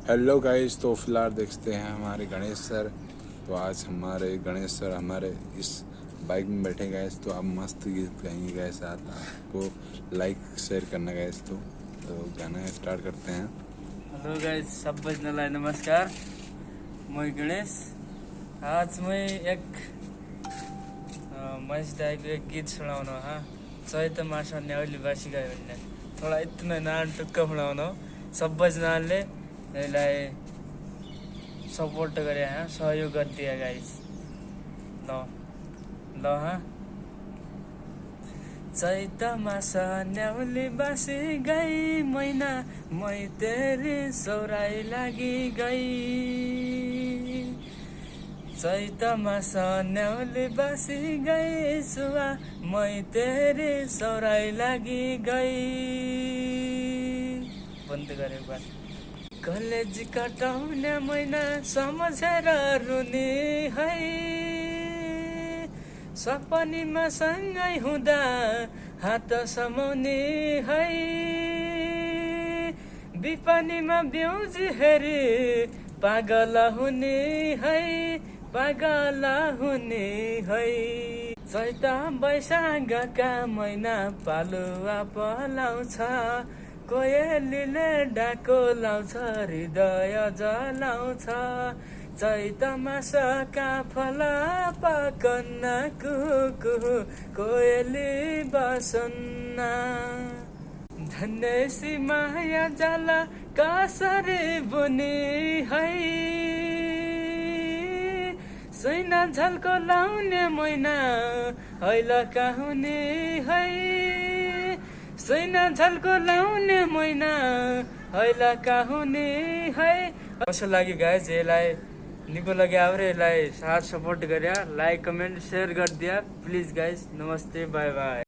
Hello guys, तो फिलहाल देखते हैं हमारे गणेश सर। तो आज हमारे गणेश सर हमारे इस बाइक में बैठे गैस, तो आप मस्त गीत गाएंगे गैस। आपको लाइक शेयर करना गैस। तो गाना स्टार्ट करते हैं। हेलो गाइज, सबैजनालाई नमस्कार। म गणेश। आज मैं एक महेश दाईको एक गीत सुनाउनु हाँ। चैत मास न्याउली बासी गयो भने थोडा इतना नान टुक्क सुनाउनु। सबैजनाले यसलाई सपोर्ट गरे हाँ, सहयोग गरिदिए गाइज। ल ल हाँ। चैत मास न्याउली बासी गई मैना, मै तेरी सौराई लागि गई। चैत मास न्याउली बासी गई सुवा, मै तेरी सौराई लागि गई। बन्द गरे बात। कलेज कटाउने मैना सम्झेर रुनी है, सपनीमा सँगै हुँदा हात समाउने है। विपनीमा ब्याउजी हेरी पागल हुने है, पागल हुने है। चैत वैशाखका महिना पालुवा पलाउँछ, कोयलीले डाको लाउँछ, हृदय जलाउँछ। चैत मासका फल पकन्न कुकु, कोयली बसन्न। धन्यसी माया जाल कसरी बुनी है, सुइना झल्को लाउने मैना हैलका हुने है। सुइना झल्को लाउने मैना हैलका हुने है। कसो लाग्यो गाइज? यसलाई निको लगे आउरे यसलाई साथ सपोर्ट गरे, लाइक कमेन्ट शेयर गरिदिया प्लिज गाइज। नमस्ते, बाई बाई।